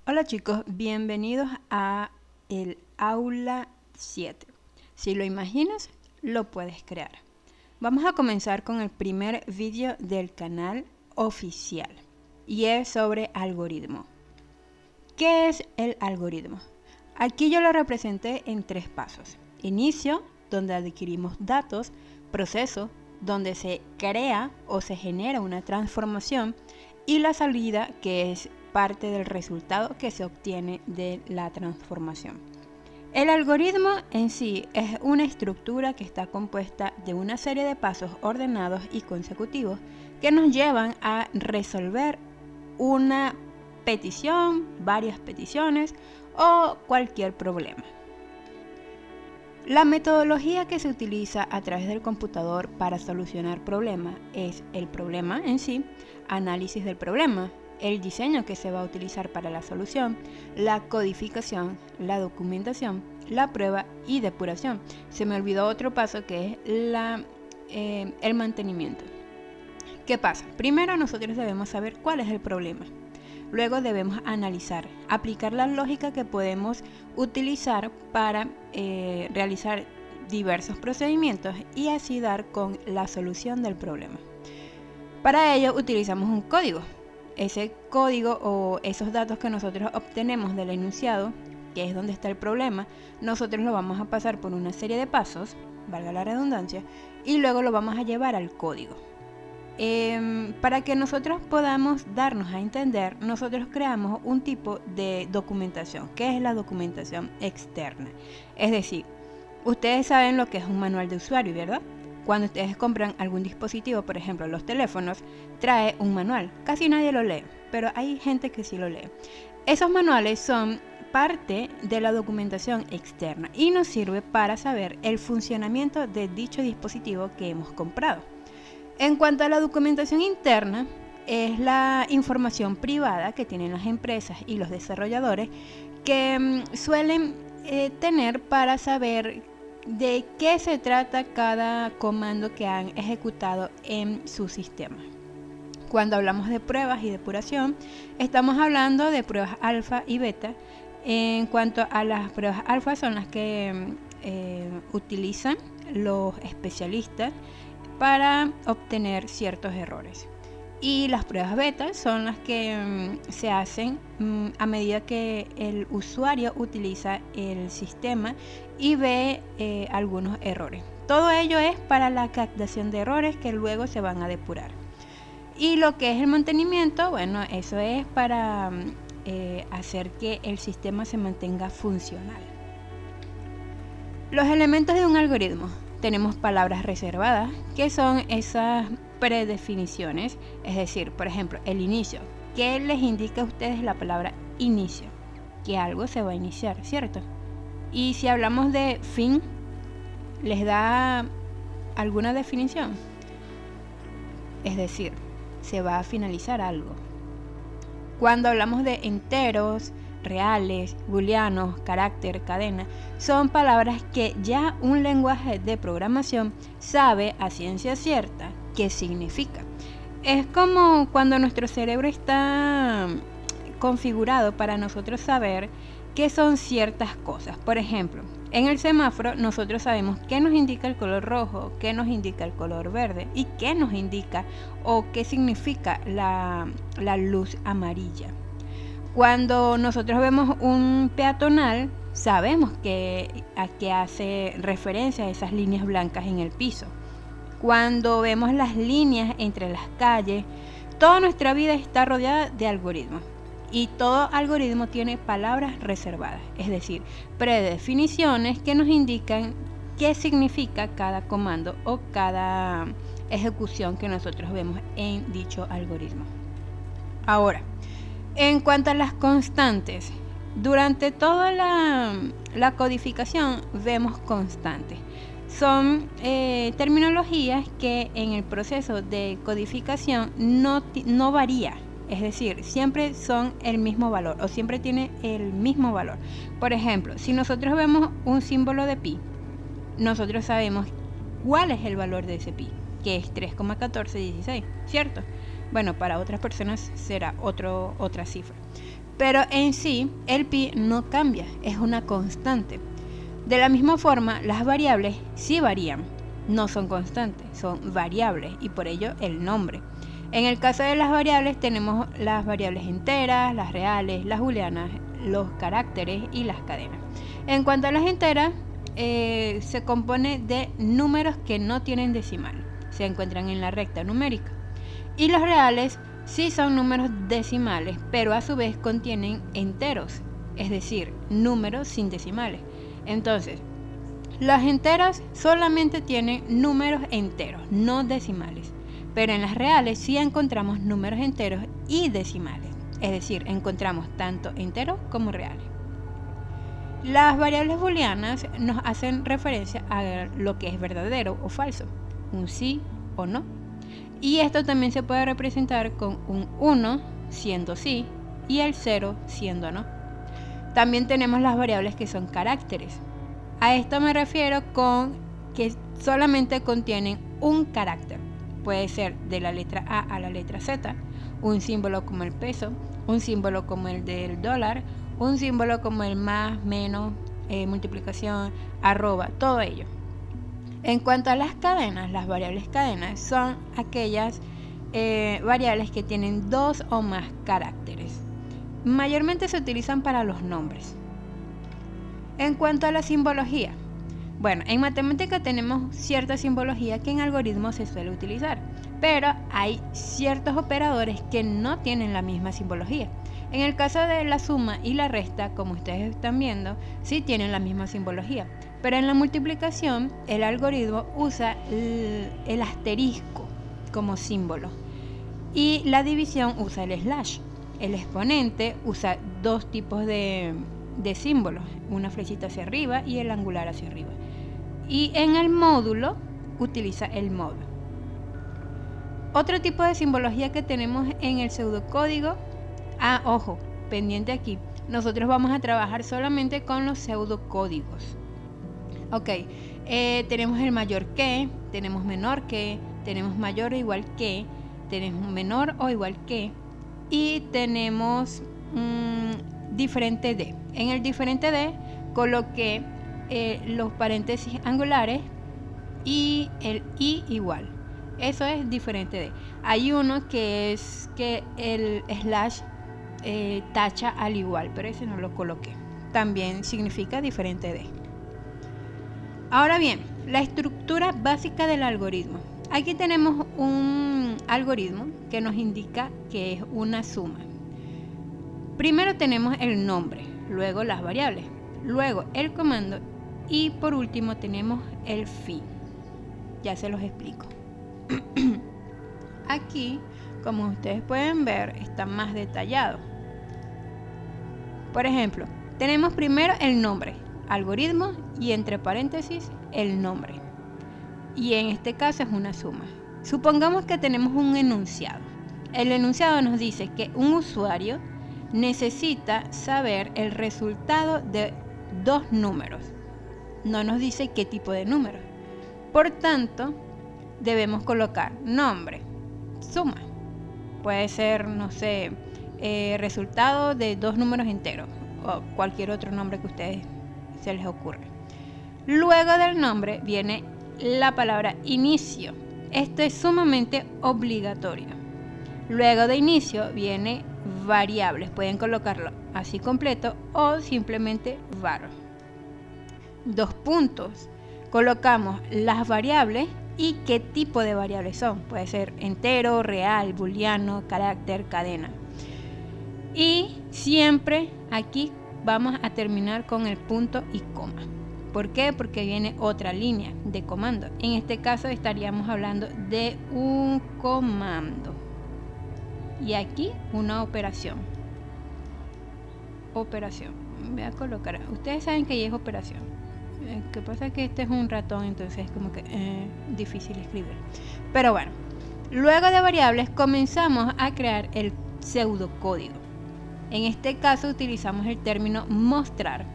Hola chicos, bienvenidos a el aula 7. Si lo imaginas, lo puedes crear. Vamos a comenzar con el primer vídeo del canal oficial y es sobre algoritmo. ¿Qué es el algoritmo? Aquí yo lo representé en 3 pasos. Inicio, donde adquirimos datos; proceso, donde se crea o se genera una transformación; y la salida, que es parte del resultado que se obtiene de la transformación. El algoritmo en sí es una estructura que está compuesta de una serie de pasos ordenados y consecutivos que nos llevan a resolver una petición, varias peticiones o cualquier problema. La metodología que se utiliza a través del computador para solucionar problemas es el problema en sí, análisis del problema, el diseño que se va a utilizar para la solución, la codificación, la documentación, la prueba y depuración. Se me olvidó otro paso que es el mantenimiento. ¿Qué pasa? Primero nosotros debemos saber cuál es el problema. Luego debemos analizar, aplicar la lógica que podemos utilizar para realizar diversos procedimientos y así dar con la solución del problema. Para ello utilizamos un código. Ese código o esos datos que nosotros obtenemos del enunciado, que es donde está el problema, nosotros lo vamos a pasar por una serie de pasos, valga la redundancia, y luego lo vamos a llevar al código. Para que nosotros podamos darnos a entender, nosotros creamos un tipo de documentación, que es la documentación externa. Es decir, ustedes saben lo que es un manual de usuario, ¿verdad? Cuando ustedes compran algún dispositivo, por ejemplo los teléfonos, trae un manual. Casi nadie lo lee, pero hay gente que sí lo lee. Esos manuales son parte de la documentación externa y nos sirve para saber el funcionamiento de dicho dispositivo que hemos comprado. En cuanto a la documentación interna, es la información privada que tienen las empresas y los desarrolladores que suelen tener para saber de qué se trata cada comando que han ejecutado en su sistema. Cuando hablamos de pruebas y depuración, estamos hablando de pruebas alfa y beta. En cuanto a las pruebas alfa, son las que utilizan los especialistas para obtener ciertos errores. Y las pruebas beta son las que se hacen a medida que el usuario utiliza el sistema y ve algunos errores. Todo ello es para la captación de errores que luego se van a depurar. Y lo que es el mantenimiento, bueno, eso es para hacer que el sistema se mantenga funcional. Los elementos de un algoritmo. Tenemos palabras reservadas, que son esas predefiniciones, es decir, por ejemplo, el inicio. ¿Qué les indica a ustedes la palabra inicio? Que algo se va a iniciar, ¿cierto? Y si hablamos de fin, ¿les da alguna definición? Es decir, se va a finalizar algo. Cuando hablamos de enteros, reales, booleanos, carácter, cadena, son palabras que ya un lenguaje de programación sabe a ciencia cierta qué significa. Es como cuando nuestro cerebro está configurado para nosotros saber qué son ciertas cosas. Por ejemplo, en el semáforo nosotros sabemos qué nos indica el color rojo, qué nos indica el color verde y qué nos indica o qué significa la luz amarilla. Cuando nosotros vemos un peatonal, sabemos a qué hace referencia esas líneas blancas en el piso. Cuando vemos las líneas entre las calles, toda nuestra vida está rodeada de algoritmos. Y todo algoritmo tiene palabras reservadas, es decir, predefiniciones que nos indican qué significa cada comando o cada ejecución que nosotros vemos en dicho algoritmo. Ahora, en cuanto a las constantes, durante toda la codificación vemos constantes. Son terminologías que en el proceso de codificación no varía. Es decir, siempre son el mismo valor o siempre tiene el mismo valor. Por ejemplo, si nosotros vemos un símbolo de pi, nosotros sabemos cuál es el valor de ese pi, que es 3,1416, ¿cierto? Bueno, para otras personas será otra cifra. pero en sí el pi no cambia, es una constante. De la misma forma, las variables sí varían, no son constantes, son variables y por ello el nombre. En el caso de las variables tenemos las variables enteras, las reales, las booleanas, los caracteres y las cadenas. En cuanto a las enteras, se compone de números que no tienen decimal, se encuentran en la recta numérica. Y los reales sí son números decimales, pero a su vez contienen enteros, es decir, números sin decimales. Entonces, las enteras solamente tienen números enteros, no decimales. Pero en las reales sí encontramos números enteros y decimales, es decir, encontramos tanto enteros como reales. Las variables booleanas nos hacen referencia a lo que es verdadero o falso, un sí o no. Y esto también se puede representar con un 1 siendo sí y el 0 siendo no. También tenemos las variables que son caracteres. A esto me refiero con que solamente contienen un carácter. Puede ser de la letra A a la letra Z, un símbolo como el peso, un símbolo como el del dólar, un símbolo como el más, menos, multiplicación, arroba, todo ello. En cuanto a las cadenas, las variables cadenas son aquellas variables que tienen dos o más caracteres. Mayormente se utilizan para los nombres. En cuanto a la simbología, bueno, en matemática tenemos cierta simbología que en algoritmos se suele utilizar, pero hay ciertos operadores que no tienen la misma simbología. En el caso de la suma y la resta, como ustedes están viendo, sí tienen la misma simbología, pero en la multiplicación el algoritmo usa el asterisco como símbolo y la división usa el slash. El exponente usa dos tipos de símbolos, una flechita hacia arriba y el angular hacia arriba. Y en el módulo utiliza el mod. Otro tipo de simbología que tenemos en el pseudocódigo, ojo, pendiente aquí, nosotros vamos a trabajar solamente con los pseudocódigos. Ok, tenemos el mayor que, tenemos menor que, tenemos mayor o igual que, tenemos menor o igual que y tenemos diferente de. En el diferente de coloqué los paréntesis angulares y el i igual. Eso es diferente de. Hay uno que es que el slash tacha al igual, pero ese no lo coloqué. También significa diferente de. Ahora bien, la estructura básica del algoritmo. Aquí tenemos un algoritmo que nos indica que es una suma. Primero tenemos el nombre, luego las variables, luego el comando y por último tenemos el fin. Ya se los explico. Aquí, como ustedes pueden ver, está más detallado. Por ejemplo, tenemos primero el nombre, algoritmo y entre paréntesis el nombre. Y en este caso es una suma. Supongamos que tenemos un enunciado. El enunciado nos dice que un usuario necesita saber el resultado de dos números. No nos dice qué tipo de número. Por tanto, debemos colocar nombre, suma. Puede ser, no sé, resultado de dos números enteros o cualquier otro nombre que a ustedes se les ocurra. Luego del nombre viene la palabra inicio. Esto es sumamente obligatorio. Luego de inicio viene variables. Pueden colocarlo así completo o simplemente var. Dos puntos. Colocamos las variables y qué tipo de variables son. Puede ser entero, real, booleano, carácter, cadena. Y siempre aquí vamos a terminar con el punto y coma. ¿Por qué? Porque viene otra línea de comando. En este caso estaríamos hablando de un comando. Y aquí una operación. Operación. Voy a colocar. Ustedes saben que ahí es operación. Lo que pasa es que este es un ratón, entonces es como que difícil escribir. Pero bueno, luego de variables comenzamos a crear el pseudocódigo. En este caso utilizamos el término mostrar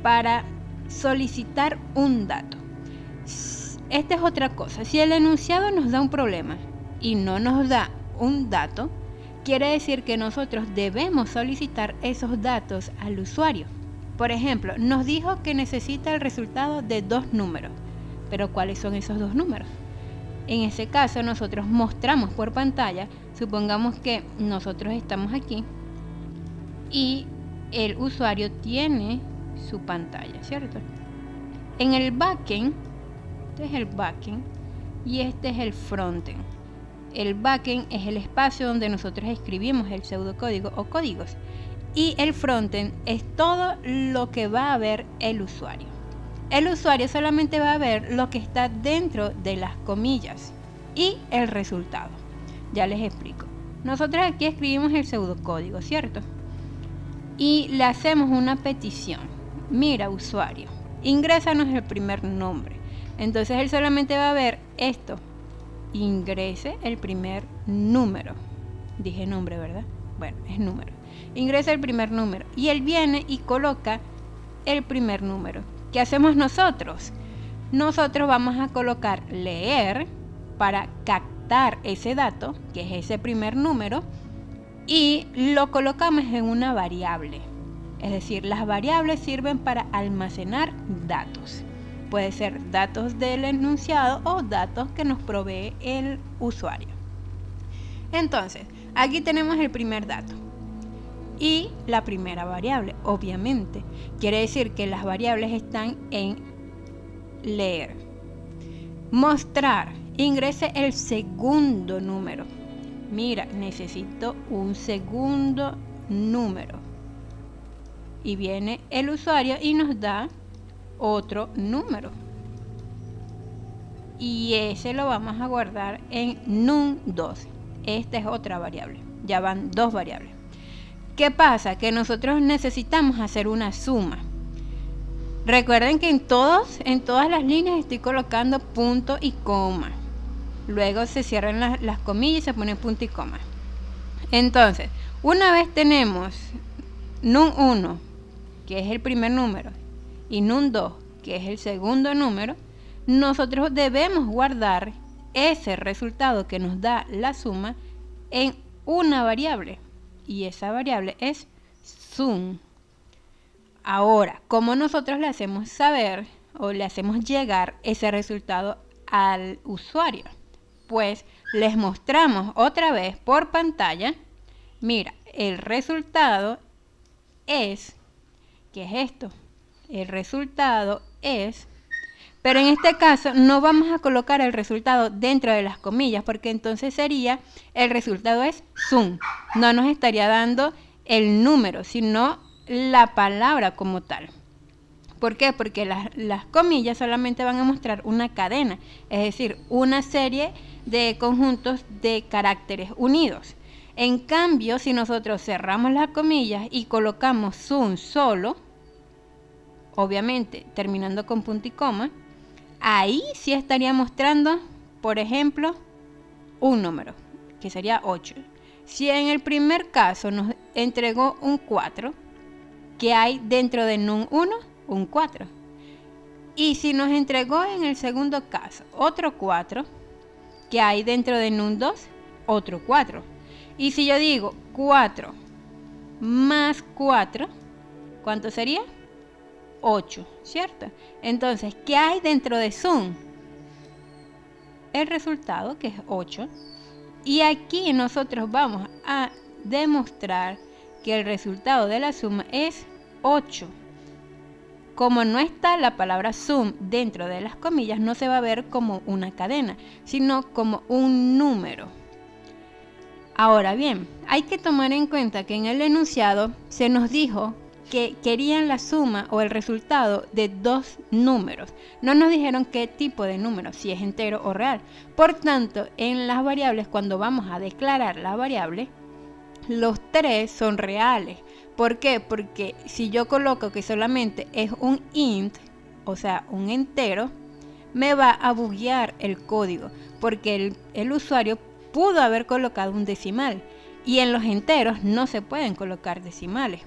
para solicitar un dato. Esta es otra cosa. Si el enunciado nos da un problema y no nos da un dato, quiere decir que nosotros debemos solicitar esos datos al usuario. Por ejemplo, nos dijo que necesita el resultado de 2 números, pero ¿cuáles son esos 2 números? En ese caso nosotros mostramos por pantalla, supongamos que nosotros estamos aquí y el usuario tiene su pantalla, ¿cierto? En el backend, este es el backend y este es el frontend. El backend es el espacio donde nosotros escribimos el pseudocódigo o códigos y el frontend es todo lo que va a ver el usuario. El usuario solamente va a ver lo que está dentro de las comillas y el resultado. Ya les explico. Nosotros aquí escribimos el pseudocódigo, ¿cierto? Y le hacemos una petición. Mira, usuario, ingrésanos el primer nombre. Entonces él solamente va a ver esto. Ingrese el primer número. Dije nombre, ¿verdad? Bueno, es número. Ingresa el primer número. Y él viene y coloca el primer número. ¿Qué hacemos nosotros? Nosotros vamos a colocar leer para captar ese dato, que es ese primer número, y lo colocamos en una variable. Es decir, las variables sirven para almacenar datos. Puede ser datos del enunciado o datos que nos provee el usuario. Entonces, aquí tenemos el primer dato y la primera variable, obviamente. Quiere decir que las variables están en leer. Mostrar, ingrese el segundo número. Mira, necesito un segundo número. Y viene el usuario y nos da otro número. Y ese lo vamos a guardar en num2. Esta es otra variable. Ya van 2 variables. ¿Qué pasa? Que nosotros necesitamos hacer una suma. Recuerden que en todas las líneas estoy colocando punto y coma. Luego se cierran las comillas y se pone punto y coma. Entonces, una vez tenemos num1, que es el primer número, y num2, que es el segundo número, nosotros debemos guardar ese resultado que nos da la suma en una variable. Y esa variable es sum. Ahora, ¿cómo nosotros le hacemos saber o le hacemos llegar ese resultado al usuario? Pues les mostramos otra vez por pantalla. Mira, el resultado es, ¿qué es esto? El resultado es, pero en este caso no vamos a colocar el resultado dentro de las comillas, porque entonces sería, el resultado es sum. No nos estaría dando el número, sino la palabra como tal. ¿Por qué? Porque las comillas solamente van a mostrar una cadena, es decir, una serie de conjuntos de caracteres unidos. En cambio, si nosotros cerramos las comillas y colocamos sum solo, obviamente terminando con punto y coma, ahí sí estaría mostrando, por ejemplo, un número, que sería 8. Si en el primer caso nos entregó un 4, ¿qué hay dentro de num1? Un 4. Y si nos entregó en el segundo caso otro 4, ¿qué hay dentro de num2? Otro 4. Y si yo digo 4 más 4, ¿cuánto sería? 8, ¿cierto? Entonces, ¿qué hay dentro de sum? El resultado, que es 8. Y aquí nosotros vamos a demostrar que el resultado de la suma es 8. Como no está la palabra sum dentro de las comillas, no se va a ver como una cadena, sino como un número. Ahora bien, hay que tomar en cuenta que en el enunciado se nos dijo que querían la suma o el resultado de 2 números. No nos dijeron qué tipo de número, si es entero o real. Por tanto, en las variables, cuando vamos a declarar la variable, los 3 son reales. ¿Por qué? Porque si yo coloco que solamente es un int, o sea, un entero, me va a buguear el código, porque el usuario pudo haber colocado un decimal, y en los enteros no se pueden colocar decimales.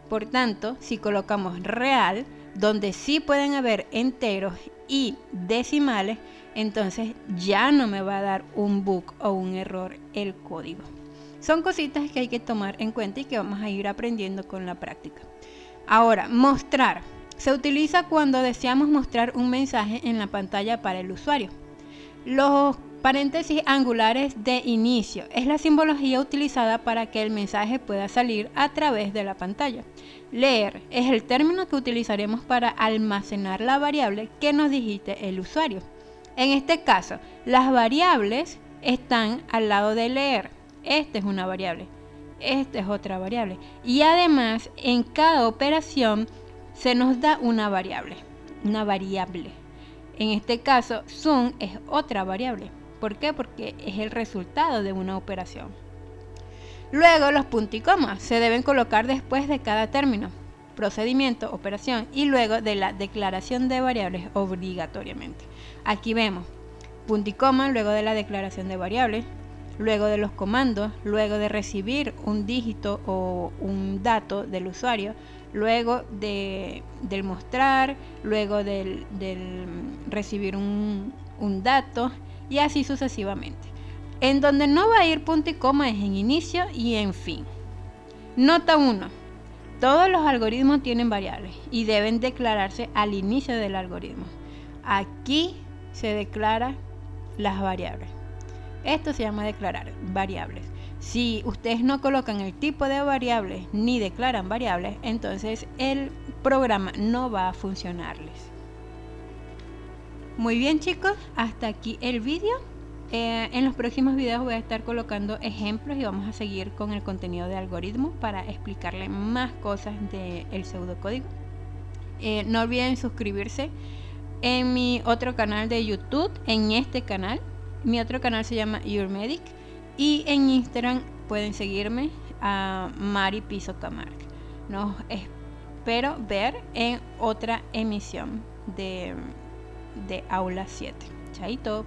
Por tanto, si colocamos real, donde sí pueden haber enteros y decimales, entonces ya no me va a dar un bug o un error el código. Son cositas que hay que tomar en cuenta y que vamos a ir aprendiendo con la práctica. Ahora, mostrar. Se utiliza cuando deseamos mostrar un mensaje en la pantalla para el usuario. Los paréntesis angulares de inicio es la simbología utilizada para que el mensaje pueda salir a través de la pantalla. Leer es el término que utilizaremos para almacenar la variable que nos digite el usuario. En este caso, las variables están al lado de leer. Esta es una variable, esta es otra variable. Y además, en cada operación se nos da una variable. En este caso, zoom es otra variable. ¿Por qué? Porque es el resultado de una operación. Luego, los puntos y comas se deben colocar después de cada término, procedimiento, operación y luego de la declaración de variables obligatoriamente. Aquí vemos punto y coma luego de la declaración de variables, luego de los comandos, luego de recibir un dígito o un dato del usuario, luego del mostrar, luego del recibir un dato y así sucesivamente. En donde no va a ir punto y coma es en inicio y en fin. Nota 1. Todos los algoritmos tienen variables y deben declararse al inicio del algoritmo. Aquí se declaran las variables. Esto se llama declarar variables. Si ustedes no colocan el tipo de variables ni declaran variables, entonces el programa no va a funcionarles. Muy bien, chicos, hasta aquí el vídeo. En los próximos videos voy a estar colocando ejemplos y vamos a seguir con el contenido de algoritmos para explicarle más cosas del pseudocódigo. No olviden suscribirse en mi otro canal de YouTube, en este canal. Mi otro canal se llama YourMedic y en Instagram pueden seguirme a Mari Piso Camargo. Nos espero ver en otra emisión de Aula 7. Chaito.